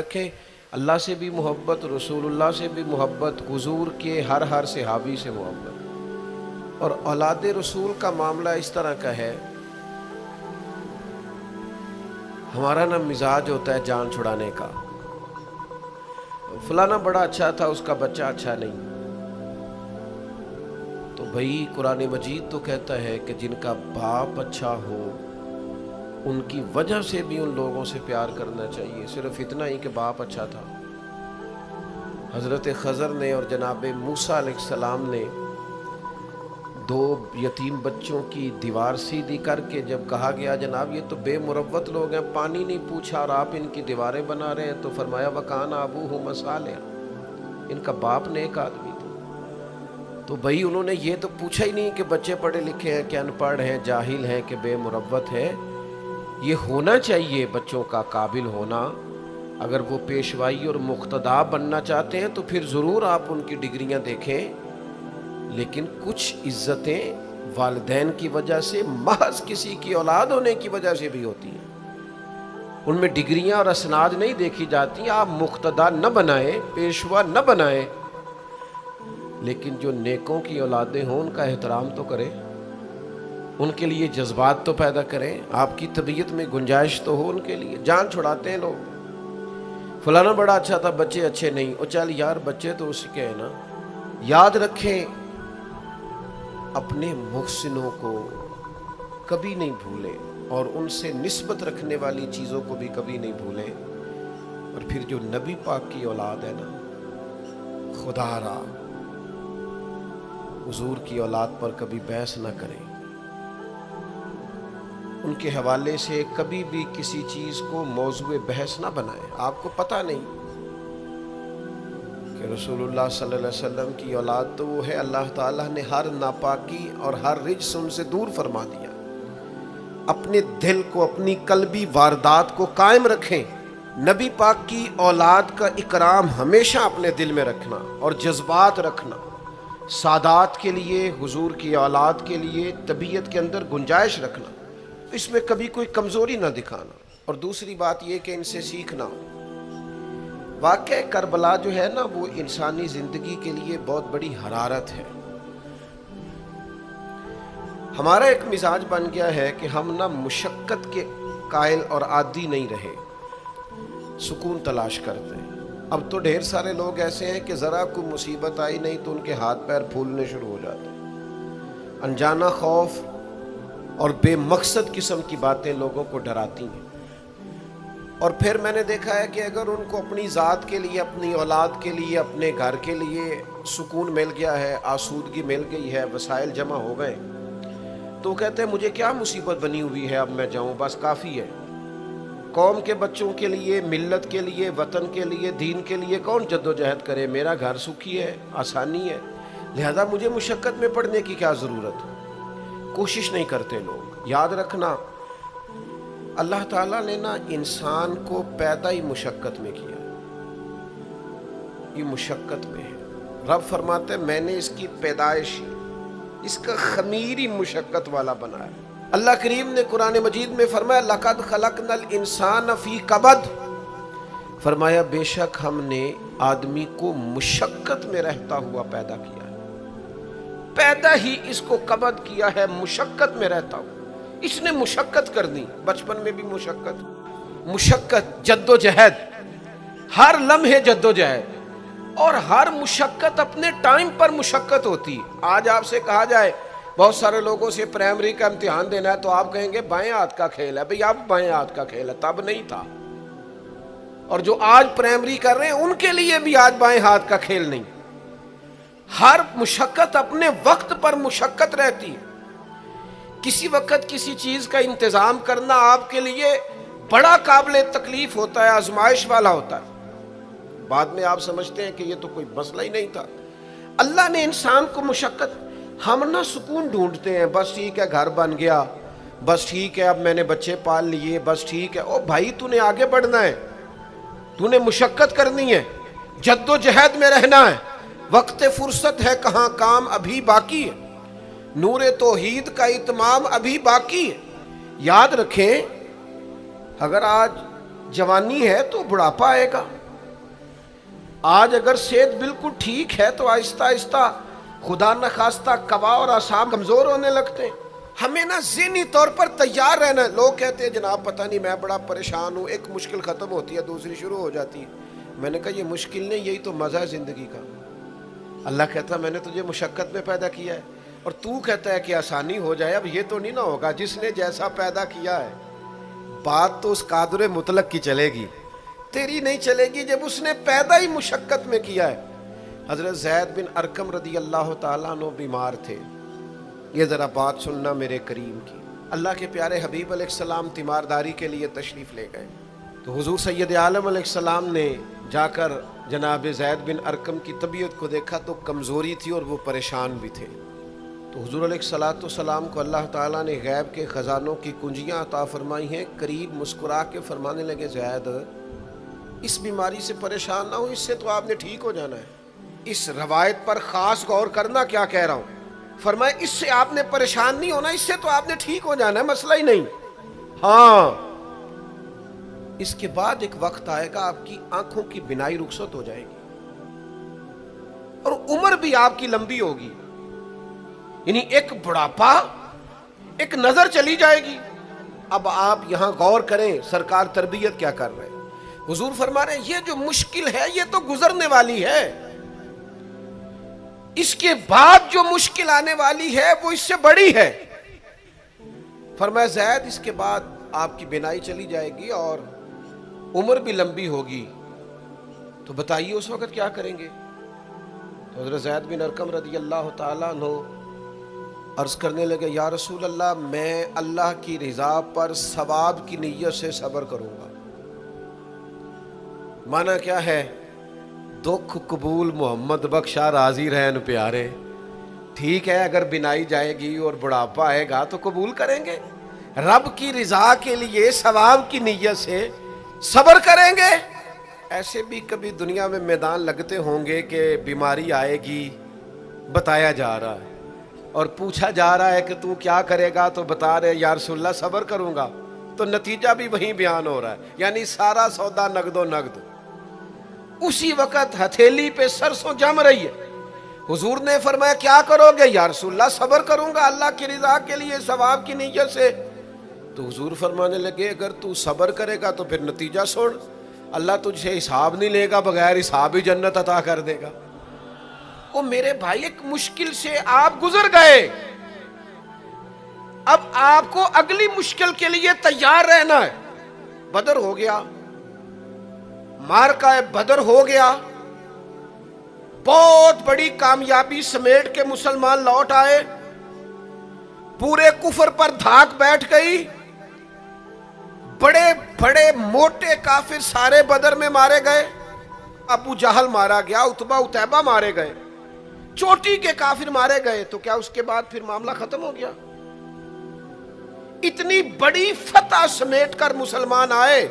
رکھیں، اللہ سے بھی محبت، رسول اللہ سے بھی محبت، حضور کے ہر صحابی سے محبت۔ اور اولاد رسول کا معاملہ اس طرح کا ہے، ہمارا نا مزاج ہوتا ہے جان چھڑانے کا، فلانا بڑا اچھا تھا اس کا بچہ اچھا نہیں، تو بھائی قرآن مجید تو کہتا ہے کہ جن کا باپ اچھا ہو ان کی وجہ سے بھی ان لوگوں سے پیار کرنا چاہیے، صرف اتنا ہی کہ باپ اچھا تھا۔ حضرت خضر نے اور جناب موسیٰ علیہ السلام نے دو یتیم بچوں کی دیوار سیدھی کر کے جب کہا گیا جناب یہ تو بے مروت لوگ ہیں، پانی نہیں پوچھا اور آپ ان کی دیواریں بنا رہے ہیں، تو فرمایا وَكَانَ أَبُوهُمَا صَالِحًا، ان کا باپ نیک آدمی تھا۔ تو بھائی انہوں نے یہ تو پوچھا ہی نہیں کہ بچے پڑھے لکھے ہیں کہ ان پڑھ ہیں، جاہل ہیں کہ بے مروت ہیں۔ یہ ہونا چاہیے بچوں کا قابل ہونا، اگر وہ پیشوائی اور مقتدا بننا چاہتے ہیں تو پھر ضرور آپ ان کی ڈگریاں دیکھیں، لیکن کچھ عزتیں والدین کی وجہ سے، محض کسی کی اولاد ہونے کی وجہ سے بھی ہوتی ہیں، ان میں ڈگریاں اور اسناد نہیں دیکھی جاتی۔ آپ مقتدا نہ بنائیں، پیشوا نہ بنائیں، لیکن جو نیکوں کی اولادیں ہوں ان کا احترام تو کریں، ان کے لیے جذبات تو پیدا کریں، آپ کی طبیعت میں گنجائش تو ہو ان کے لیے۔ جان چھڑاتے ہیں لوگ، فلانا بڑا اچھا تھا بچے اچھے نہیں، او چل یار بچے تو اس کے ہیں نا۔ یاد رکھیں اپنے محسنوں کو کبھی نہیں بھولیں، اور ان سے نسبت رکھنے والی چیزوں کو بھی کبھی نہیں بھولیں۔ اور پھر جو نبی پاک کی اولاد ہے نا، خدا را حضور کی اولاد پر کبھی بحث نہ کریں، ان کے حوالے سے کبھی بھی کسی چیز کو موضوع بحث نہ بنائیں۔ آپ کو پتہ نہیں کہ رسول اللہ صلی اللہ علیہ وسلم کی اولاد تو وہ ہے، اللہ تعالیٰ نے ہر ناپاکی اور ہر رجس ان سے دور فرما دیا۔ اپنے دل کو، اپنی قلبی واردات کو قائم رکھیں، نبی پاک کی اولاد کا اکرام ہمیشہ اپنے دل میں رکھنا اور جذبات رکھنا، سادات کے لیے، حضور کی اولاد کے لیے طبیعت کے اندر گنجائش رکھنا، اس میں کبھی کوئی کمزوری نہ دکھانا۔ اور دوسری بات یہ کہ ان سے سیکھنا۔ واقعہ کربلا جو ہے نا وہ انسانی زندگی کے لیے بہت بڑی حرارت ہے۔ ہمارا ایک مزاج بن گیا ہے کہ ہم نہ مشقت کے قائل اور عادی نہیں رہے، سکون تلاش کرتے ہیں۔ اب تو ڈھیر سارے لوگ ایسے ہیں کہ ذرا کوئی مصیبت آئی نہیں تو ان کے ہاتھ پیر پھولنے شروع ہو جاتے ہیں۔ انجانہ خوف اور بے مقصد قسم کی باتیں لوگوں کو ڈراتی ہیں۔ اور پھر میں نے دیکھا ہے کہ اگر ان کو اپنی ذات کے لیے، اپنی اولاد کے لیے، اپنے گھر کے لیے سکون مل گیا ہے، آسودگی مل گئی ہے، وسائل جمع ہو گئے، تو کہتے ہیں مجھے کیا مصیبت بنی ہوئی ہے، اب میں جاؤں، بس کافی ہے۔ قوم کے بچوں کے لیے، ملت کے لیے، وطن کے لیے، دین کے لیے کون جد و جہد کرے؟ میرا گھر سکھی ہے، آسانی ہے، لہذا مجھے مشقت میں پڑنے کی کیا ضرورت؟ کوشش نہیں کرتے لوگ۔ یاد رکھنا اللہ تعالیٰ نے نا انسان کو پیدا ہی مشقت میں کیا، یہ مشقت میں ہے۔ رب فرماتے ہیں میں نے اس کی پیدائش، اس کا خمیر ہی مشقت والا بنایا۔ اللہ کریم نے قرآن مجید میں فرمایا لَقَدْ خَلَقْنَا الْإِنسَانَ فِي كَبَدٍ، فرمایا بے شک ہم نے آدمی کو مشقت میں رہتا ہوا پیدا کیا ہے، پیدا ہی اس کو کبد کیا ہے، مشقت میں رہتا ہوا۔ اس نے مشقت کرنی، بچپن میں بھی مشقت، جد و جہد، ہر لمحے جد و جہد، اور ہر مشقت اپنے ٹائم پر مشقت ہوتی۔ آج آپ سے کہا جائے بہت سارے لوگوں سے پرائمری کا امتحان دینا ہے تو آپ کہیں گے بائیں ہاتھ کا کھیل ہے۔ بھئی اب بائیں ہاتھ کا کھیل ہے، تب نہیں تھا۔ اور جو آج پرائمری کر رہے ہیں ان کے لیے بھی آج بائیں ہاتھ کا کھیل نہیں۔ ہر مشقت اپنے وقت پر مشقت رہتی ہے۔ کسی وقت کسی چیز کا انتظام کرنا آپ کے لیے بڑا قابل تکلیف ہوتا ہے، آزمائش والا ہوتا ہے، بعد میں آپ سمجھتے ہیں کہ یہ تو کوئی مسئلہ ہی نہیں تھا۔ اللہ نے انسان کو مشقت، ہم نہ سکون ڈھونڈتے ہیں، بس ٹھیک ہے گھر بن گیا، بس ٹھیک ہے اب میں نے بچے پال لیے، بس ٹھیک ہے۔ او بھائی تو نے آگے بڑھنا ہے، تو نے مشقت کرنی ہے، جد و جہد میں رہنا ہے، وقت فرصت ہے کہاں، کام ابھی باقی ہے، نور توحید کا اتمام ابھی باقی ہے۔ یاد رکھیں اگر آج جوانی ہے تو بڑھاپا آئے گا. آج اگر صحت بالکل ٹھیک ہے تو آہستہ آہستہ خدا نخواستہ قوا اور اعصاب کمزور ہونے لگتے ہیں. ہمیں نا ذہنی طور پر تیار رہنا ہے. لوگ کہتے ہیں جناب پتہ نہیں میں بڑا پریشان ہوں، ایک مشکل ختم ہوتی ہے دوسری شروع ہو جاتی ہے. میں نے کہا یہ مشکل نہیں، یہی تو مزہ ہے زندگی کا. اللہ کہتا ہے میں نے تجھے مشقت میں پیدا کیا ہے اور تو کہتا ہے کہ آسانی ہو جائے. اب یہ تو نہیں نہ ہوگا، جس نے جیسا پیدا کیا ہے بات تو اس قادر مطلق کی چلے گی، تیری نہیں چلے گی جب اس نے پیدا ہی مشقت میں کیا ہے. حضرت زید بن ارقم رضی اللہ تعالیٰ عنہ بیمار تھے. یہ ذرا بات سننا میرے کریم کی. اللہ کے پیارے حبیب علیہ السلام تیمارداری کے لیے تشریف لے گئے تو حضور سید عالم علیہ السلام نے جا کر جناب زید بن ارقم کی طبیعت کو دیکھا تو کمزوری تھی اور وہ پریشان بھی تھے. تو حضور علیہ الصلوۃ والسلام کو اللہ تعالیٰ نے غیب کے خزانوں کی کنجیاں عطا فرمائی ہیں. قریب مسکرا کے فرمانے لگے زید اس بیماری سے پریشان نہ ہو، اس سے تو آپ نے ٹھیک ہو جانا ہے. اس روایت پر خاص غور کرنا کیا کہہ رہا ہوں. فرمایا اس سے آپ نے پریشان نہیں ہونا، اس سے تو آپ نے ٹھیک ہو جانا ہے، مسئلہ ہی نہیں. ہاں اس کے بعد ایک وقت آئے گا آپ کی آنکھوں کی بینائی رخصت ہو جائے گی اور عمر بھی آپ کی لمبی ہوگی. یعنی ایک بڑھاپا، ایک نظر چلی جائے گی. اب آپ یہاں غور کریں سرکار تربیت کیا کر رہے ہیں. حضور فرما رہے ہیں یہ جو مشکل ہے یہ تو گزرنے والی ہے، اس کے بعد جو مشکل آنے والی ہے وہ اس سے بڑی ہے. فرمایا زید اس کے بعد آپ کی بینائی چلی جائے گی اور عمر بھی لمبی ہوگی، تو بتائیے اس وقت کیا کریں گے. تو حضرت زید بن ارقم رضی اللہ تعالیٰ عنہ عرض کرنے لگے یا رسول اللہ میں اللہ کی رضا پر ثواب کی نیت سے صبر کروں گا. معنی کیا ہے؟ دکھ قبول محمد بخشا راضی رہن پیارے. ٹھیک ہے اگر بینائی جائے گی اور بڑھاپا آئے گا تو قبول کریں گے، رب کی رضا کے لیے ثواب کی نیت سے صبر کریں گے. ایسے بھی کبھی دنیا میں میدان لگتے ہوں گے کہ بیماری آئے گی، بتایا جا رہا ہے اور پوچھا جا رہا ہے کہ تو کیا کرے گا، تو بتا رہے یا رسول اللہ صبر کروں گا، تو نتیجہ بھی وہیں بیان ہو رہا ہے. یعنی سارا سودا نقد و نقد. اسی وقت ہتھیلی پہ سرسوں جم رہی ہے. حضور نے فرمایا کیا کرو گے؟ یا رسول اللہ صبر کروں گا اللہ کی رضا کے لیے ثواب کی نیت سے. تو حضور فرمانے لگے اگر تو صبر کرے گا تو پھر نتیجہ سن، اللہ تجھ سے حساب نہیں لے گا، بغیر حساب ہی جنت عطا کر دے گا. او میرے بھائی ایک مشکل سے آپ گزر گئے، اب آپ کو اگلی مشکل کے لیے تیار رہنا ہے. بدر ہو گیا، معرکہ بدر ہو گیا، بہت بڑی کامیابی سمیٹ کے مسلمان لوٹ آئے، پورے کفر پر دھاک بیٹھ گئی. بڑے بڑے موٹے کافر سارے بدر میں مارے گئے. ابو جہل مارا گیا، عتبہ عتیبہ مارے گئے، چوٹی کے کافر مارے گئے. تو کیا اس کے بعد پھر معاملہ ختم ہو گیا؟ اتنی بڑی فتح سمیٹ کر مسلمان آئے،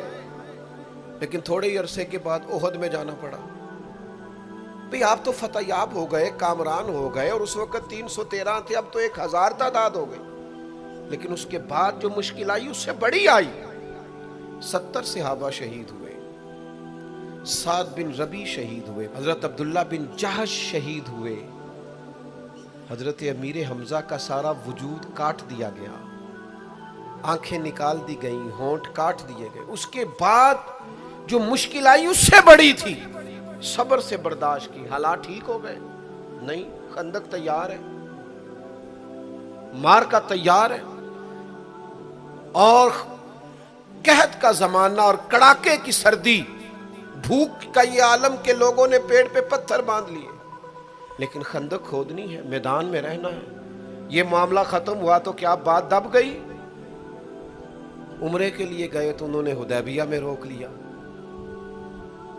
لیکن تھوڑے ہی عرصے کے بعد احد میں جانا پڑا. بھئی آپ تو فتح یاب ہو گئے، کامران ہو گئے، اور اس وقت 313 تھے، اب تو 1000 تعداد ہو گئی. لیکن اس کے بعد جو مشکل آئی اس سے بڑی آئی. 70 صحابہ شہید ہوئے، سعد بن ربیع شہید ہوئے، حضرت عبداللہ بن جہش شہید ہوئے، حضرت امیر حمزہ کا سارا وجود کاٹ دیا گیا، آنکھیں نکال دی گئیں، ہونٹ کاٹ دیے گئے. اس کے بعد جو مشکل آئی اس سے بڑی تھی، صبر سے برداشت کی. حالات ٹھیک ہو گئے؟ نہیں. خندق تیار ہے، معرکہ تیار ہے، اور قحط کا زمانہ اور کڑاکے کی سردی، بھوک کا یہ عالم کے لوگوں نے پیڑ پہ پتھر باندھ لیے، لیکن خندق کھودنی ہے، میدان میں رہنا ہے. یہ معاملہ ختم ہوا تو کیا بات دب گئی؟ عمرے کے لیے گئے تو انہوں نے حدیبیہ میں روک لیا.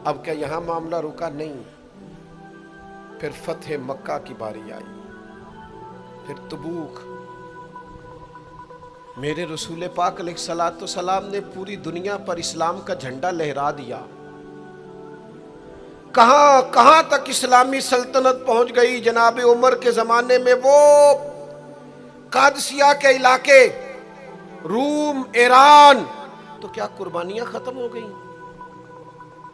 اب کیا یہاں معاملہ رکا؟ نہیں. پھر فتح مکہ کی باری آئی، پھر تبوک. میرے رسول پاک علیہ الصلوۃ والسلام نے پوری دنیا پر اسلام کا جھنڈا لہرا دیا. کہاں کہاں تک اسلامی سلطنت پہنچ گئی. جناب عمر کے زمانے میں وہ قادسیہ کے علاقے، روم، ایران، تو کیا قربانیاں ختم ہو گئیں؟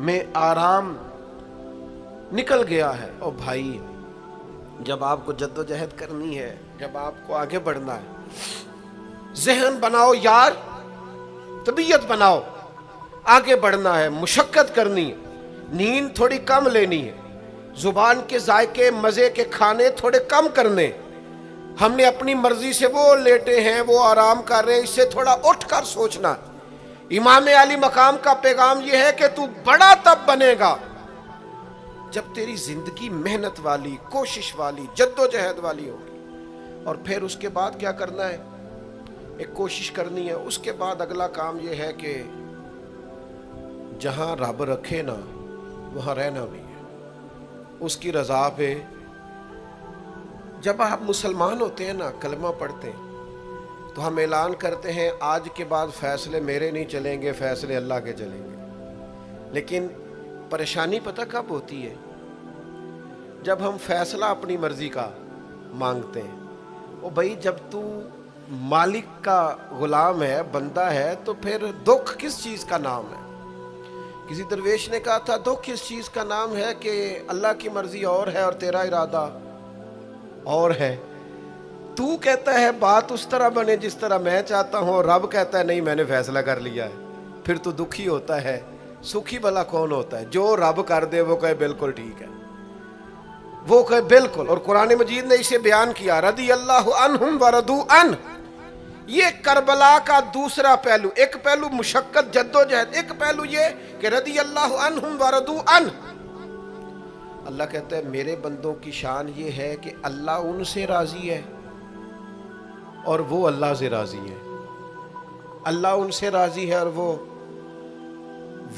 میں آرام نکل گیا ہے۔ اور بھائی جب آپ کو جد و جہد کرنی ہے، جب آپ کو آگے بڑھنا ہے، ذہن بناؤ یار، طبیعت بناؤ، آگے بڑھنا ہے، مشقت کرنی ہے، نیند تھوڑی کم لینی ہے، زبان کے ذائقے مزے کے کھانے تھوڑے کم کرنے۔ ہم نے اپنی مرضی سے وہ لیٹے ہیں، وہ آرام کر رہے ہیں، اس سے تھوڑا اٹھ کر سوچنا۔ امام علی مقام کا پیغام یہ ہے کہ تو بڑا تب بنے گا جب تیری زندگی محنت والی، کوشش والی، جد و جہد والی ہوگی۔ اور پھر اس کے بعد کیا کرنا ہے؟ ایک کوشش کرنی ہے۔ اس کے بعد اگلا کام یہ ہے کہ جہاں رب رکھے نا وہاں رہنا بھی ہے، اس کی رضا پہ۔ جب آپ مسلمان ہوتے ہیں نا، کلمہ پڑھتے ہیں، تو ہم اعلان کرتے ہیں آج کے بعد فیصلے میرے نہیں چلیں گے، فیصلے اللہ کے چلیں گے۔ لیکن پریشانی پتہ کب ہوتی ہے؟ جب ہم فیصلہ اپنی مرضی کا مانگتے ہیں۔ او بھائی جب تو مالک کا غلام ہے، بندہ ہے، تو پھر دکھ کس چیز کا نام ہے؟ کسی درویش نے کہا تھا دکھ کس چیز کا نام ہے کہ اللہ کی مرضی اور ہے اور تیرا ارادہ اور ہے۔ تو کہتا ہے بات اس طرح بنے جس طرح میں چاہتا ہوں، اور رب کہتا ہے نہیں میں نے فیصلہ کر لیا ہے۔ پھر تو دکھی ہوتا ہے۔ سکھی بھلا کون ہوتا ہے؟ جو رب کر دے وہ کہے بالکل ٹھیک ہے، وہ کہے بالکل۔ اور قرآن مجید نے اسے بیان کیا، رضی اللہ عنہم ورضوا عنہ۔ یہ کربلا کا دوسرا پہلو، ایک پہلو مشقت جد و جہد، ایک پہلو یہ کہ رضی اللہ عنہم ورضوا عنہ۔ اللہ کہتا ہے میرے بندوں کی شان یہ ہے کہ اللہ ان سے راضی ہے اور وہ اللہ سے راضی ہے۔ اللہ ان سے راضی ہے اور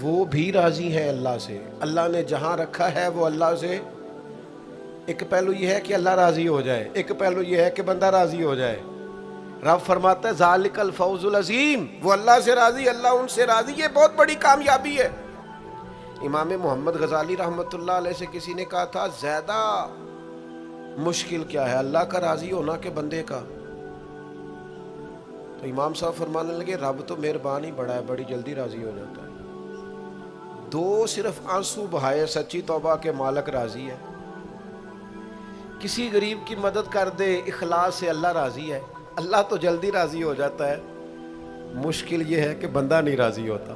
وہ بھی راضی ہے اللہ سے۔ اللہ نے جہاں رکھا ہے وہ اللہ سے، ایک پہلو یہ ہے کہ اللہ راضی ہو جائے، ایک پہلو یہ ہے کہ بندہ راضی ہو جائے۔ رب فرماتا ہے ذالک الفوز العظیم، وہ اللہ سے راضی، اللہ ان سے راضی، یہ بہت بڑی کامیابی ہے۔ امام محمد غزالی رحمۃ اللہ علیہ سے کسی نے کہا تھا زیادہ مشکل کیا ہے، اللہ کا راضی ہونا کہ بندے کا؟ تو امام صاحب فرمانے لگے رب تو مہربان ہی بڑا ہے، بڑی جلدی راضی ہو جاتا ہے۔ دو صرف آنسو بہائے سچی توبہ کے مالک راضی ہے۔ کسی غریب کی مدد کر دے اخلاص سے، اللہ راضی ہے۔ اللہ تو جلدی راضی ہو جاتا ہے، مشکل یہ ہے کہ بندہ نہیں راضی ہوتا۔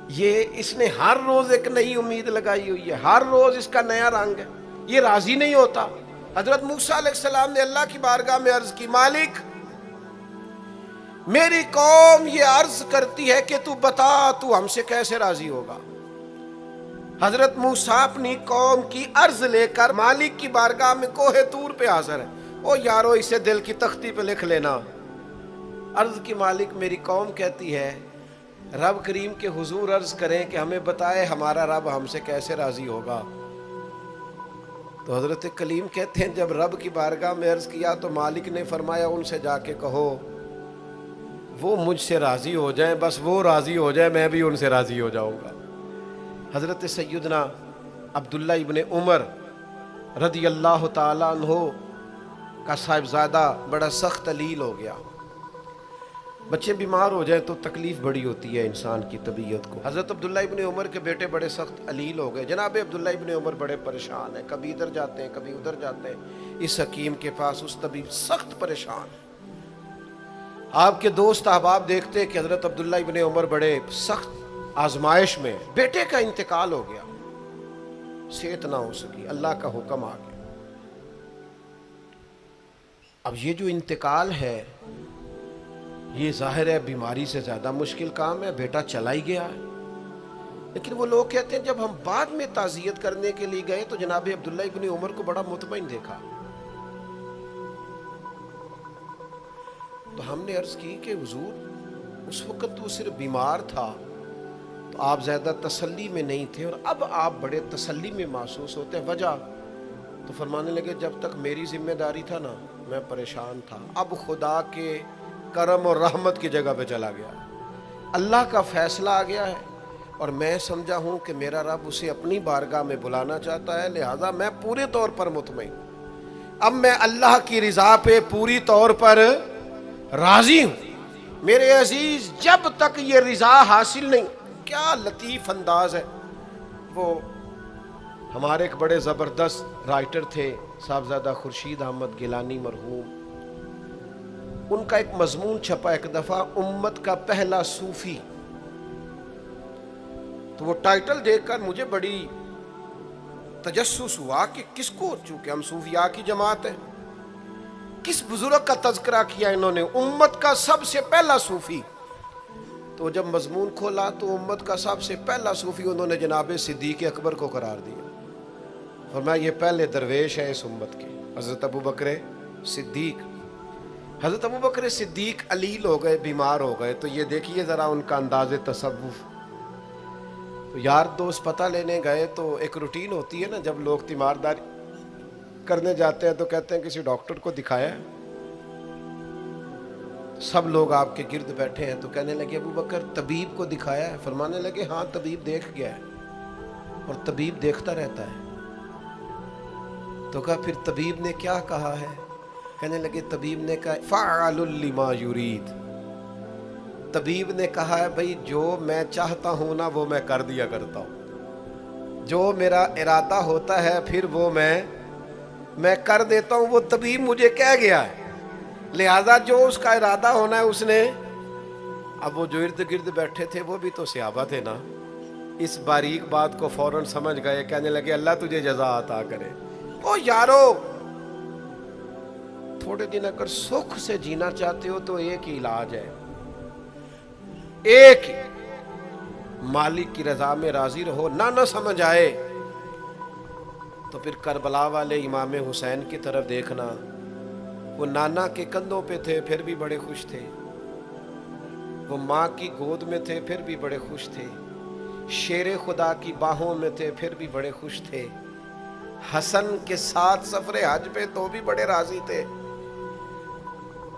یہ اس نے ہر روز ایک نئی امید لگائی ہوئی ہے، ہر روز اس کا نیا رنگ ہے، یہ راضی نہیں ہوتا۔ حضرت موسیٰ علیہ السلام نے اللہ کی بارگاہ میں عرض کی، مالک میری قوم یہ عرض کرتی ہے کہ تو بتا تو ہم سے کیسے راضی ہوگا۔ حضرت موسیٰ اپنی قوم کی عرض لے کر مالک کی بارگاہ میں کوہ طور پہ حاضر ہے۔ او یارو اسے دل کی تختی پہ لکھ لینا۔ عرض کی مالک میری قوم کہتی ہے رب کریم کے حضور عرض کریں کہ ہمیں بتائے ہمارا رب ہم سے کیسے راضی ہوگا۔ تو حضرت کلیم کہتے ہیں جب رب کی بارگاہ میں عرض کیا تو مالک نے فرمایا ان سے جا کے کہو وہ مجھ سے راضی ہو جائیں، بس وہ راضی ہو جائے میں بھی ان سے راضی ہو جاؤں گا۔ حضرت سیدنا عبداللہ ابن عمر رضی اللہ تعالیٰ عنہ کا صاحبزادہ بڑا سخت علیل ہو گیا۔ بچے بیمار ہو جائیں تو تکلیف بڑی ہوتی ہے انسان کی طبیعت کو۔ حضرت عبداللہ ابن عمر کے بیٹے بڑے سخت علیل ہو گئے۔ جناب عبداللہ ابن عمر بڑے پریشان ہیں، کبھی ادھر جاتے ہیں کبھی ادھر جاتے ہیں، اس حکیم کے پاس اس طبیب سخت پریشان ہے۔ آپ کے دوست احباب دیکھتے ہیں کہ حضرت عبداللہ ابن عمر بڑے سخت آزمائش میں، بیٹے کا انتقال ہو گیا، صحت نہ ہو سکی، اللہ کا حکم آ گیا۔ اب یہ جو انتقال ہے یہ ظاہر ہے بیماری سے زیادہ مشکل کام ہے، بیٹا چلا ہی گیا ہے۔ لیکن وہ لوگ کہتے ہیں جب ہم بعد میں تعزیت کرنے کے لیے گئے تو جناب عبداللہ ابن عمر کو بڑا مطمئن دیکھا۔ تو ہم نے عرض کی کہ حضور اس وقت وہ صرف بیمار تھا تو آپ زیادہ تسلی میں نہیں تھے، اور اب آپ بڑے تسلی میں محسوس ہوتے ہیں، وجہ؟ تو فرمانے لگے جب تک میری ذمہ داری تھا نا میں پریشان تھا، اب خدا کے کرم اور رحمت کی جگہ پہ چلا گیا، اللہ کا فیصلہ آ گیا ہے، اور میں سمجھا ہوں کہ میرا رب اسے اپنی بارگاہ میں بلانا چاہتا ہے، لہذا میں پورے طور پر مطمئن ہوں۔ اب میں اللہ کی رضا پہ پوری طور پر راضی ہوں۔ میرے عزیز جب تک یہ رضا حاصل نہیں، کیا لطیف انداز ہے. وہ ہمارے ایک بڑے زبردست رائٹر تھے صاحبزادہ خورشید احمد گیلانی مرحوم، ان کا ایک مضمون چھپا ایک دفعہ، امت کا پہلا صوفی. تو وہ ٹائٹل دیکھ کر مجھے بڑی تجسس ہوا کہ کس کو، چونکہ ہم صوفیاء کی جماعت ہے، کس بزرگ کا تذکرہ کیا انہوں نے، امت کا سب سے پہلا صوفی. تو جب مضمون کھولا تو امت کا سب سے پہلا صوفی انہوں نے جناب صدیق اکبر کو قرار دیا. فرمایا یہ پہلے درویش ہیں اس امت کے، حضرت ابوبکر صدیق. حضرت ابوبکر صدیق علیل ہو گئے، بیمار ہو گئے. تو یہ دیکھیے ذرا ان کا انداز تصوف. تو یار دوست پتہ لینے گئے تو ایک روٹین ہوتی ہے نا، جب لوگ تیمارداری کرنے جاتے ہیں تو کہتے ہیں کسی ڈاکٹر کو دکھایا ہے. سب لوگ آپ کے گرد بیٹھے ہیں تو کہنے لگے ابوبکر طبیب کو دکھایا ہے؟ فرمانے لگے ہاں طبیب دیکھ گیا ہے اور طبیب دیکھتا رہتا ہے. تو کہا پھر طبیب نے کیا کہا ہے؟ کہنے لگے طبیب نے کہا فعال لما یرید. طبیب نے کہا ہے بھئی جو میں چاہتا ہوں نا وہ میں کر دیا کرتا ہوں، جو میرا ارادہ ہوتا ہے پھر وہ میں کر دیتا ہوں. وہ طبیب مجھے کہہ گیا ہے، لہذا جو اس کا ارادہ ہونا ہے اس نے. اب وہ جو ارد گرد بیٹھے تھے وہ بھی تو صحابہ تھے نا، اس باریک بات کو فوراً سمجھ گئے. کہنے لگے اللہ تجھے جزا عطا کرے. او یارو، تھوڑے دن اگر سکھ سے جینا چاہتے ہو تو ایک ہی علاج ہے، ایک ہی، مالک کی رضا میں راضی رہو. نہ سمجھ آئے تو پھر کربلا والے امام حسین کی طرف دیکھنا. وہ نانا کے کندھوں پہ تھے پھر بھی بڑے خوش تھے، وہ ماں کی گود میں تھے پھر بھی بڑے خوش تھے، شیر خدا کی باہوں میں تھے پھر بھی بڑے خوش تھے، حسن کے ساتھ سفر حج پہ تو بھی بڑے راضی تھے.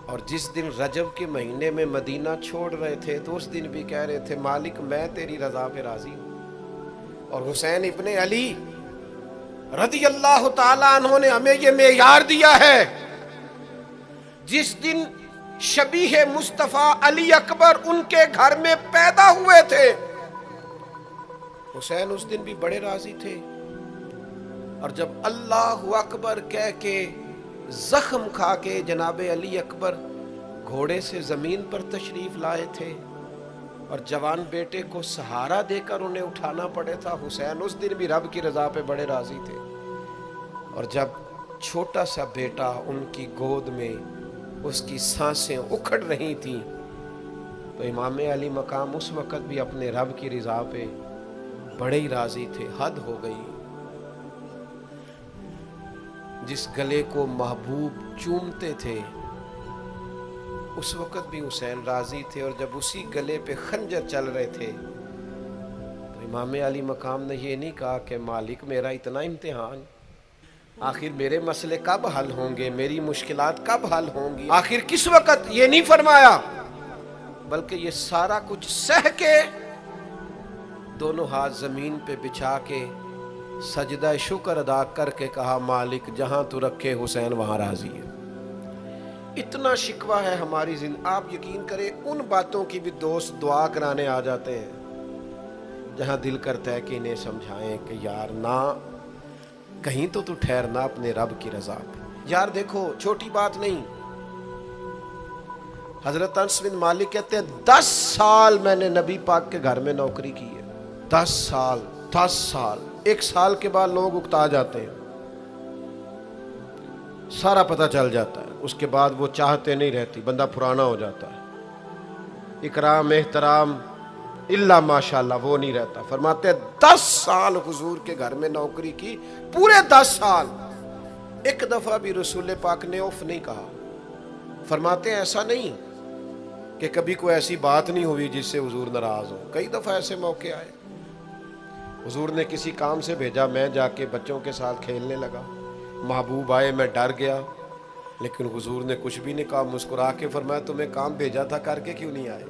اور جس دن رجب کے مہینے میں مدینہ چھوڑ رہے تھے تو اس دن بھی کہہ رہے تھے مالک میں تیری رضا پہ راضی ہوں. اور حسین ابن علی رضی اللہ تعالیٰ عنہ نے ہمیں یہ معیار دیا ہے، جس دن شبیہ مصطفیٰ علی اکبر ان کے گھر میں پیدا ہوئے تھے، حسین اس دن بھی بڑے راضی تھے. اور جب اللہ اکبر کہہ کے زخم کھا کے جناب علی اکبر گھوڑے سے زمین پر تشریف لائے تھے اور جوان بیٹے کو سہارا دے کر انہیں اٹھانا پڑے تھا، حسین اس دن بھی رب کی رضا پہ بڑے راضی تھے. اور جب چھوٹا سا بیٹا ان کی گود میں اس کی سانسیں اکھڑ رہی تھیں تو امام علی مقام اس وقت بھی اپنے رب کی رضا پہ بڑے ہی راضی تھے. حد ہو گئی. جس گلے کو محبوب چومتے تھے اس وقت بھی حسین راضی تھے. اور جب اسی گلے پہ خنجر چل رہے تھے تو امام علی مقام نے یہ نہیں کہا کہ مالک میرا اتنا امتحان، آخر میرے مسئلے کب حل ہوں گے، میری مشکلات کب حل ہوں گی، آخر کس وقت، یہ نہیں فرمایا، بلکہ یہ سارا کچھ سہ کے دونوں ہاتھ زمین پہ بچھا کے سجدہ شکر ادا کر کے کہا مالک جہاں تو رکھے حسین وہاں راضی ہے. اتنا شکوہ ہے ہماری زندگی. آپ یقین کریں ان باتوں کی بھی دوست دعا کرانے آ جاتے ہیں جہاں دل کرتا ہے کہ انہیں سمجھائیں کہ یار نہ کہیں تو ٹھہرنا اپنے رب کی رضا پہ. یار دیکھو چھوٹی بات نہیں. حضرت انس بن مالک کہتے ہیں 10 سال میں نے نبی پاک کے گھر میں نوکری کی ہے. 10 سال. 1 سال کے بعد لوگ اکتا جاتے ہیں، سارا پتہ چل جاتا ہے. اس کے بعد وہ چاہتے نہیں رہتی، بندہ پرانا ہو جاتا ہے. اکرام احترام اللہ ماشاءاللہ وہ نہیں رہتا. فرماتے ہیں 10 سال حضور کے گھر میں نوکری کی، پورے 10 سال. ایک دفعہ بھی رسول پاک نے اف نہیں کہا. فرماتے ہیں ایسا نہیں کہ کبھی کوئی ایسی بات نہیں ہوئی جس سے حضور ناراض ہو. کئی دفعہ ایسے موقع آئے، حضور نے کسی کام سے بھیجا، میں جا کے بچوں کے ساتھ کھیلنے لگا، محبوب آئے، میں ڈر گیا، لیکن حضور نے کچھ بھی نہیں کہا. مسکرا کے فرمایا تمہیں کام بھیجا تھا کر کے کیوں نہیں آئے؟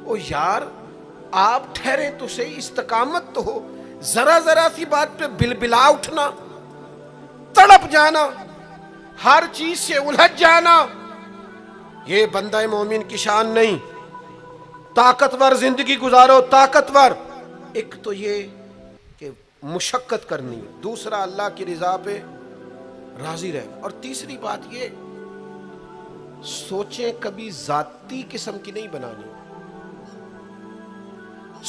او یار آپ ٹھہرے تو صحیح، استقامت تو ہو. ذرا سی بات پہ بلبلا اٹھنا، تڑپ جانا، ہر چیز سے الجھ جانا، یہ بندہ مومن کی شان نہیں. طاقتور زندگی گزارو، طاقتور۔ ایک تو یہ کہ مشقت کرنی، دوسرا اللہ کی رضا پہ راضی رہے، اور تیسری بات یہ سوچیں کبھی ذاتی قسم کی نہیں بنانی،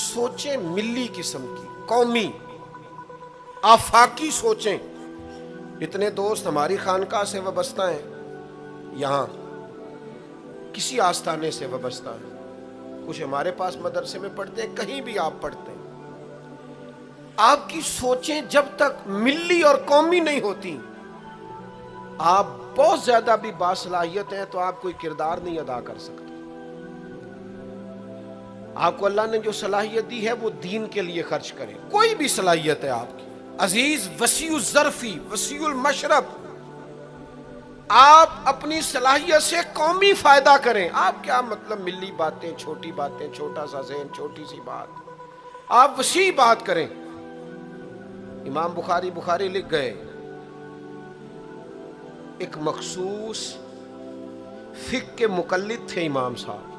سوچیں ملی قسم کی، قومی آفاقی سوچیں۔ اتنے دوست ہماری خانقاہ سے وابستہ ہیں، یہاں کسی آستانے سے وابستہ ہیں، کچھ ہمارے پاس مدرسے میں پڑھتے ہیں، کہیں بھی آپ پڑھتے ہیں۔ آپ کی سوچیں جب تک ملی اور قومی نہیں ہوتی، آپ بہت زیادہ بھی باصلاحیت ہیں تو آپ کوئی کردار نہیں ادا کر سکتے۔ آپ کو اللہ نے جو صلاحیت دی ہے وہ دین کے لیے خرچ کریں، کوئی بھی صلاحیت ہے آپ کی، عزیز وسیع الظرفی وسیع المشرب، آپ اپنی صلاحیت سے قومی فائدہ کریں۔ آپ کیا مطلب ملی باتیں، چھوٹی باتیں، چھوٹا سا ذہن، چھوٹی سی بات، آپ وسیع بات کریں۔ امام بخاری لکھ گئے، ایک مخصوص فقہ کے مقلد تھے امام صاحب،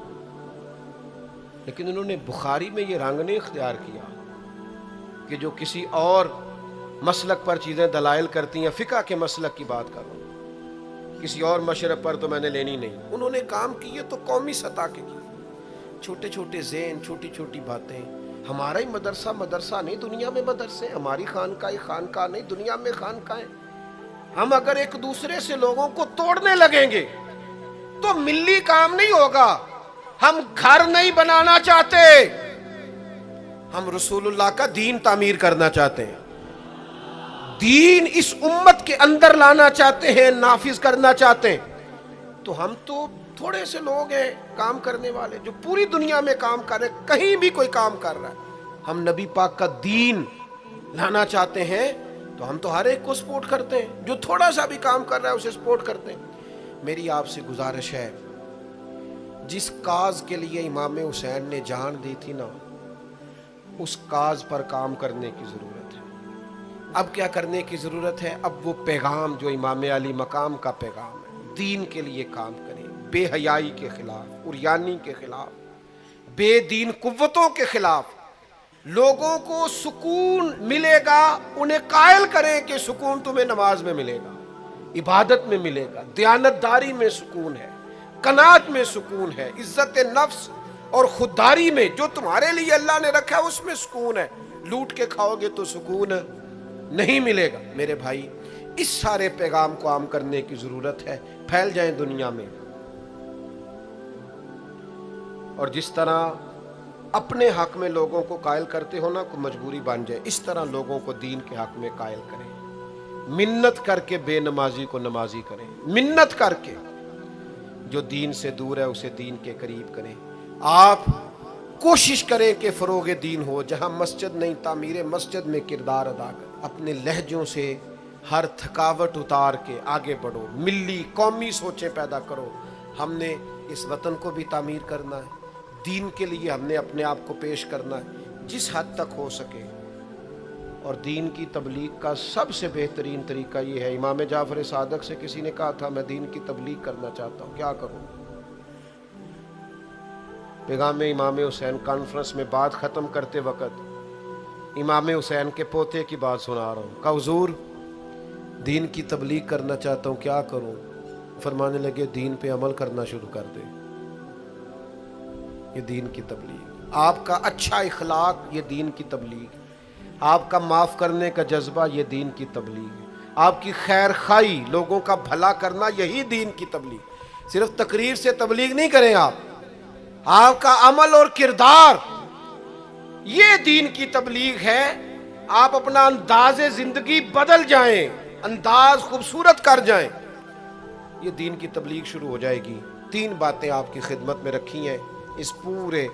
لیکن انہوں نے بخاری میں یہ رنگ نہیں اختیار کیا کہ جو کسی اور مسلک پر چیزیں دلائل کرتی ہیں، فقہ کے مسلک کی بات کر رہا ہوں، کسی اور مشرب پر تو میں نے لینی نہیں۔ انہوں نے کام کیے تو قومی سطح کے کیے، چھوٹے چھوٹے ذہن، چھوٹی چھوٹی باتیں۔ ہمارا ہی مدرسہ نہیں، دنیا میں مدرسے، ہماری خانقاہ نہیں، دنیا میں خانقاہیں۔ ہم اگر ایک دوسرے سے لوگوں کو توڑنے لگیں گے تو ملی کام نہیں ہوگا۔ ہم گھر نہیں بنانا چاہتے، ہم رسول اللہ کا دین تعمیر کرنا چاہتے ہیں، دین اس امت کے اندر لانا چاہتے ہیں، نافذ کرنا چاہتے ہیں۔ تو ہم تو تھوڑے سے لوگ ہیں کام کرنے والے جو پوری دنیا میں کام کر رہے ہیں، کہیں بھی کوئی کام کر رہا ہے۔ ہم نبی پاک کا دین لانا چاہتے ہیں تو ہم تو ہر ایک کو سپورٹ کرتے ہیں، جو تھوڑا سا بھی کام کر رہا ہے اسے سپورٹ کرتے ہیں۔ میری آپ سے گزارش ہے، جس کاز کے لیے امام حسین نے جان دی تھی نا، اس کاز پر کام کرنے کی ضرورت ہے۔ اب کیا کرنے کی ضرورت ہے؟ اب وہ پیغام جو امام علی مقام کا پیغام ہے، دین کے لیے کام کریں، بے حیائی کے خلاف، عریانی کے خلاف، بے دین قوتوں کے خلاف۔ لوگوں کو سکون ملے گا، انہیں قائل کریں کہ سکون تمہیں نماز میں ملے گا، عبادت میں ملے گا، دیانتداری میں سکون ہے، قناعت میں سکون ہے، عزت نفس اور خودداری میں جو تمہارے لیے اللہ نے رکھا ہے اس میں سکون ہے۔ لوٹ کے کھاؤ گے تو سکون نہیں ملے گا۔ میرے بھائی، اس سارے پیغام کو عام کرنے کی ضرورت ہے، پھیل جائیں دنیا میں، اور جس طرح اپنے حق میں لوگوں کو قائل کرتے ہو نا، کو مجبوری بن جائے، اس طرح لوگوں کو دین کے حق میں قائل کریں۔ منت کر کے بے نمازی کو نمازی کریں، منت کر کے جو دین سے دور ہے اسے دین کے قریب کریں۔ آپ کوشش کریں کہ فروغ دین ہو، جہاں مسجد نہیں تعمیر مسجد میں کردار ادا کریں، اپنے لہجوں سے ہر تھکاوٹ اتار کے آگے بڑھو، ملی قومی سوچیں پیدا کرو۔ ہم نے اس وطن کو بھی تعمیر کرنا ہے، دین کے لیے ہم نے اپنے آپ کو پیش کرنا ہے جس حد تک ہو سکے۔ اور دین کی تبلیغ کا سب سے بہترین طریقہ یہ ہے، امام جعفر صادق سے کسی نے کہا تھا میں دین کی تبلیغ کرنا چاہتا ہوں، کیا کروں؟ پیغام امام حسین کانفرنس میں بات ختم کرتے وقت امام حسین کے پوتے کی بات سنا رہا ہوں، کہا حضور دین کی تبلیغ کرنا چاہتا ہوں، کیا کروں؟ فرمانے لگے دین پہ عمل کرنا شروع کر دے، یہ دین کی تبلیغ۔ آپ کا اچھا اخلاق یہ دین کی تبلیغ، آپ کا معاف کرنے کا جذبہ یہ دین کی تبلیغ، آپ کی خیر خواہی، لوگوں کا بھلا کرنا، یہی دین کی تبلیغ۔ صرف تقریر سے تبلیغ نہیں کریں آپ کا عمل اور کردار یہ دین کی تبلیغ ہے۔ آپ اپنا انداز زندگی بدل جائیں، انداز خوبصورت کر جائیں، یہ دین کی تبلیغ شروع ہو جائے گی۔ 3 باتیں آپ کی خدمت میں رکھی ہیں اس پورے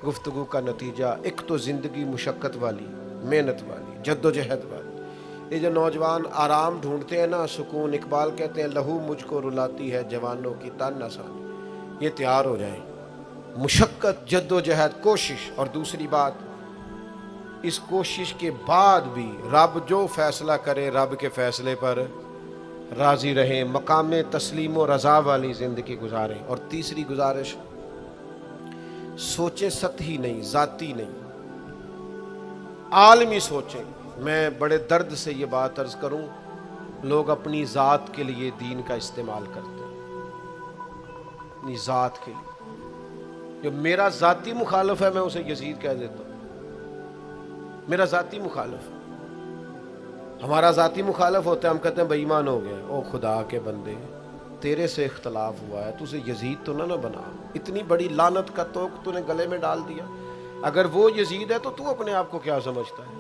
گفتگو کا نتیجہ۔ ایک تو زندگی مشقت والی، محنت والی، جد و جہد والی۔ یہ جو نوجوان آرام ڈھونڈتے ہیں نا، سکون، اقبال کہتے ہیں لہو مجھ کو رلاتی ہے جوانوں کی تن آسانی، یہ تیار ہو جائیں۔ مشقت، جد و جہد، کوشش۔ اور دوسری بات، اس کوشش کے بعد بھی رب جو فیصلہ کرے رب کے فیصلے پر راضی رہیں، مقام تسلیم و رضا والی زندگی گزاریں۔ اور تیسری گزارش، سوچیں سطحی نہیں، ذاتی نہیں، عالمی سوچیں۔ میں بڑے درد سے یہ بات عرض کروں، لوگ اپنی ذات کے لیے دین کا استعمال کرتے ہیں، اپنی ذات کے لیے۔ جو میرا ذاتی مخالف ہے میں اسے یزید کہہ دیتا ہوں، میرا ذاتی مخالف ہے۔ ہمارا ذاتی مخالف ہوتا ہے، ہم کہتے ہیں بے ایمان ہو گئے۔ او خدا کے بندے، تیرے سے اختلاف ہوا ہے، تو اسے یزید تو نہ بنا، اتنی بڑی لعنت کا توق تو نے گلے میں ڈال دیا۔ اگر وہ یزید ہے تو تو اپنے آپ کو کیا سمجھتا ہے؟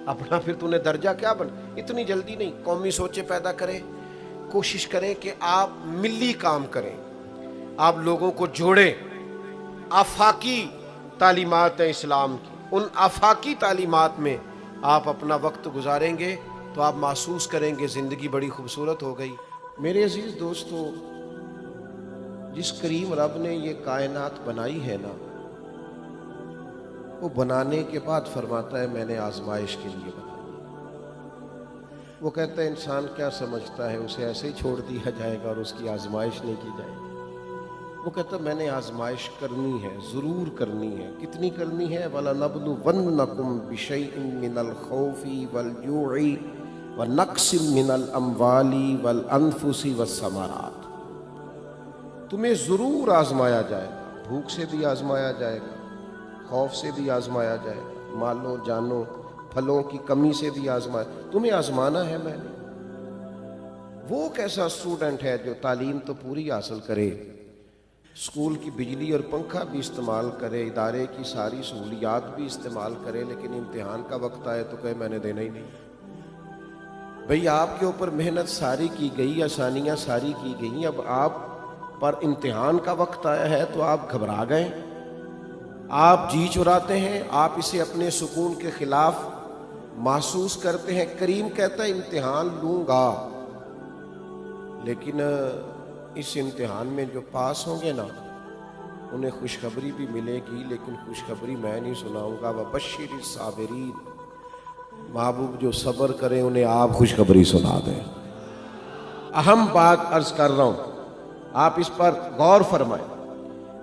اپنا پھر تو نے درجہ کیا بنا؟ اتنی جلدی نہیں، قومی سوچیں پیدا کریں، کوشش کریں کہ آپ ملی کام کریں، آپ لوگوں کو جوڑیں۔ آفاقی تعلیمات ہیں اسلام کی، ان آفاقی تعلیمات میں آپ اپنا وقت گزاریں گے تو آپ محسوس کریں گے زندگی بڑی خوبصورت ہو گئی۔ میرے عزیز دوستو، جس کریم رب نے یہ کائنات بنائی ہے نا، وہ بنانے کے بعد فرماتا ہے میں نے آزمائش کے لیے بنایا۔ وہ کہتا ہے انسان کیا سمجھتا ہے، اسے ایسے ہی چھوڑ دیا جائے گا اور اس کی آزمائش نہیں کی جائے گی؟ وہ کہتا ہے میں نے آزمائش کرنی ہے، ضرور کرنی ہے۔ کتنی کرنی ہے؟ وَلَنَبْلُوَنَّكُمْ بِشَيْءٍ مِّنَ الْخَوْفِ وَالْجُوعِ وَنَقْصٍ مِّنَ الْأَمْوَالِ وَالْأَنفُسِ وَالثَّمَرَاتِ۔ تمہیں ضرور آزمایا جائے گا، بھوک سے بھی آزمایا جائے گا، خوف سے بھی آزمایا جائے گا، مالوں جانوں پھلوں کی کمی سے بھی آزمایا۔ تمہیں آزمانا ہے میں نے۔ وہ کیسا اسٹوڈنٹ ہے جو تعلیم تو پوری حاصل کرے، اسکول کی بجلی اور پنکھا بھی استعمال کرے، ادارے کی ساری سہولیات بھی استعمال کرے، لیکن امتحان کا وقت آئے تو کہے میں نے دینا ہی نہیں۔ بھئی آپ کے اوپر محنت ساری کی گئی، آسانیاں ساری کی گئیں، اب آپ پر امتحان کا وقت آیا ہے تو آپ گھبرا گئے، آپ جی چراتے ہیں، آپ اسے اپنے سکون کے خلاف محسوس کرتے ہیں۔ کریم کہتا ہے امتحان لوں گا، لیکن اس امتحان میں جو پاس ہوں گے نا انہیں خوشخبری بھی ملے گی، لیکن خوشخبری میں نہیں سناؤں گا۔ وَبَشِّرِ الصَّابِرِينَ، محبوب جو صبر کریں انہیں آپ خوشخبری سنا دیں۔ اہم بات عرض کر رہا ہوں، آپ اس پر غور فرمائیں۔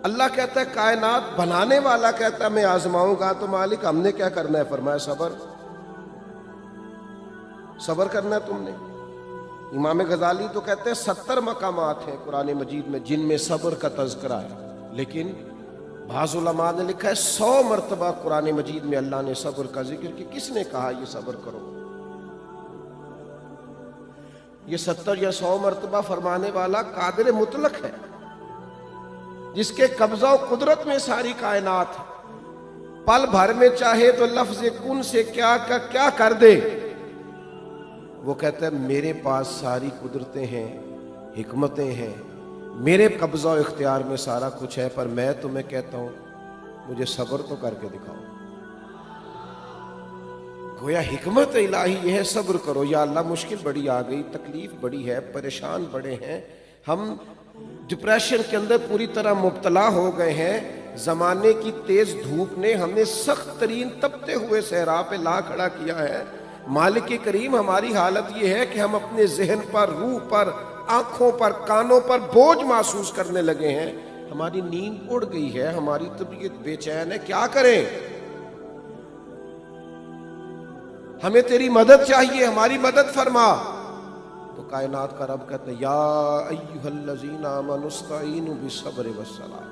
اللہ کہتا ہے کائنات بنانے والا کہتا ہے میں آزماؤں گا، تو مالک ہم نے کیا کرنا ہے؟ فرمایا صبر، صبر کرنا ہے تم نے۔ امام غزالی تو کہتے ہیں 70 مقامات ہیں قرآن مجید میں جن میں صبر کا تذکرہ ہے، لیکن بعض علماء نے لکھا ہے 100 مرتبہ قرآن مجید میں اللہ نے صبر کا ذکر کیا۔ کس نے کہا یہ صبر کرو؟ یہ 70 یا 100 مرتبہ فرمانے والا قادر مطلق ہے، جس کے قبضہ و قدرت میں ساری کائنات ہے۔ پل بھر میں چاہے تو لفظ کن سے کیا کا کیا کر دے۔ وہ کہتا ہے میرے پاس ساری قدرتیں ہیں، حکمتیں ہیں، میرے قبضہ و اختیار میں سارا کچھ ہے، پر میں تمہیں کہتا ہوں مجھے صبر تو کر کے دکھاؤ۔ گویا حکمت الہی یہ ہے صبر کرو۔ یا اللہ مشکل بڑی آ گئی، تکلیف بڑی ہے، پریشان بڑے ہیں، ہم ڈپریشن کے اندر پوری طرح مبتلا ہو گئے ہیں، زمانے کی تیز دھوپ نے ہمیں سخت ترین تپتے ہوئے صحرا پہ لا کھڑا کیا ہے۔ مالک کریم ہماری حالت یہ ہے کہ ہم اپنے ذہن پر، روح پر، آنکھوں پر، کانوں پر بوجھ محسوس کرنے لگے ہیں، ہماری نیند اڑ گئی ہے، ہماری طبیعت بے چین ہے، کیا کریں؟ ہمیں تیری مدد چاہیے، ہماری مدد فرما۔ تو کائنات کا رب کہتا ہے یا ایھا الذین آمنوا استعینوا بالصبر والصلاۃ،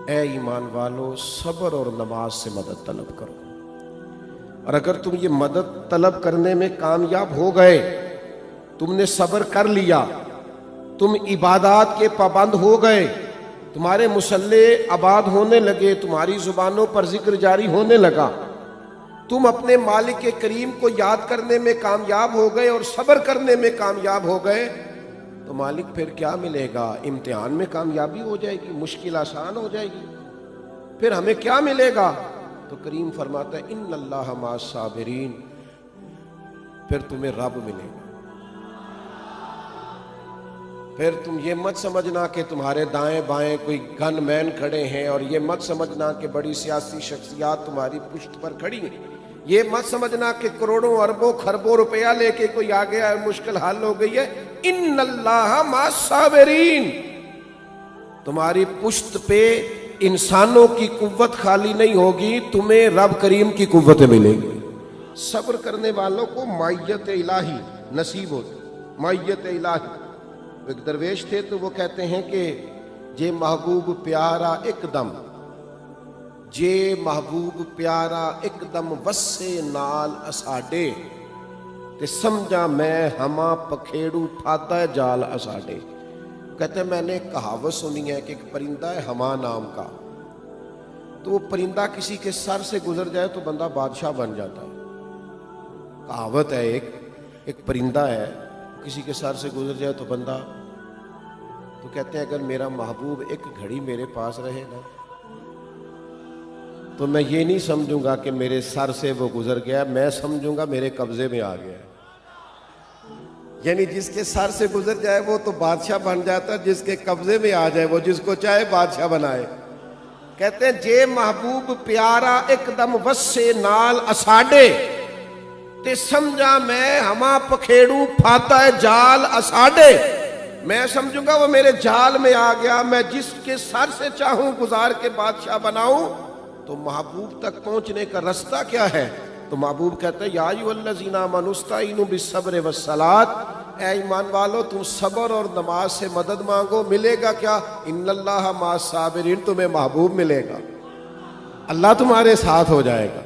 اے ایمان والو صبر اور نماز سے مدد طلب کرو۔ اور اگر تم یہ مدد طلب کرنے میں کامیاب ہو گئے، تم نے صبر کر لیا، تم عبادات کے پابند ہو گئے، تمہارے مصلے آباد ہونے لگے، تمہاری زبانوں پر ذکر جاری ہونے لگا، تم اپنے مالک کریم کو یاد کرنے میں کامیاب ہو گئے اور صبر کرنے میں کامیاب ہو گئے، تو مالک پھر کیا ملے گا؟ امتحان میں کامیابی ہو جائے گی، مشکل آسان ہو جائے گی، پھر ہمیں کیا ملے گا؟ تو کریم فرماتا ہے ان اللہ مع الصابرین، پھر تمہیں رب ملے گا۔ پھر تم یہ مت سمجھنا کہ تمہارے دائیں بائیں کوئی گن مین کھڑے ہیں، اور یہ مت سمجھنا کہ بڑی سیاسی شخصیات تمہاری پشت پر کھڑی ہیں، یہ مت سمجھنا کہ کروڑوں اربوں خربوں روپیہ لے کے کوئی آ گیا ہے، مشکل حل ہو گئی ہے۔ ان اللہ مع الصابرین، تمہاری پشت پہ انسانوں کی قوت خالی نہیں ہوگی، تمہیں رب کریم کی قوتیں ملیں گی۔ صبر کرنے والوں کو معیت الہی نصیب ہوتی، معیت الہی۔ ایک درویش تھے تو وہ کہتے ہیں کہ جے محبوب پیارا ایک دم، جے محبوب پیارا ایک دم وسے نال اساڈے، تے سمجھا میں ہما پکھیڑو پھادا جال اساڈے۔ کہتے ہیں میں نے ایک کہاوت سنی ہے کہ ایک پرندہ ہے ہما نام کا، تو وہ پرندہ کسی کے سر سے گزر جائے تو بندہ بادشاہ بن جاتا ہے۔ کہاوت ہے ایک پرندہ ہے کسی کے سر سے گزر جائے تو بندہ، تو کہتے ہیں اگر میرا محبوب ایک گھڑی میرے پاس رہے نا تو میں یہ نہیں سمجھوں گا کہ میرے سر سے وہ گزر گیا، میں سمجھوں گا میرے قبضے میں آ گیا۔ یعنی جس کے سر سے گزر جائے وہ تو بادشاہ بن جاتا ہے، جس کے قبضے میں آ جائے وہ جس کو چاہے بادشاہ بنائے۔ کہتے ہیں جے محبوب پیارا ایک دم وسے نال اساڈے، تے سمجھا میں ہما پکھیڑوں پھاتا ہے جال اساڈے، میں سمجھوں گا وہ میرے جال میں آ گیا، میں جس کے سر سے چاہوں گزار کے بادشاہ بناؤں۔ تو محبوب تک پہنچنے کا رستہ کیا ہے؟ تو محبوب کہتے ہیں یا ایھا الذین آمنوا استعینوا بالصبر والصلاۃ، اے ایمان والو تم صبر اور نماز سے مدد مانگو، ملے گا کیا؟ ان اللہ مع الصابرین، تمہیں محبوب ملے گا، اللہ تمہارے ساتھ ہو جائے گا۔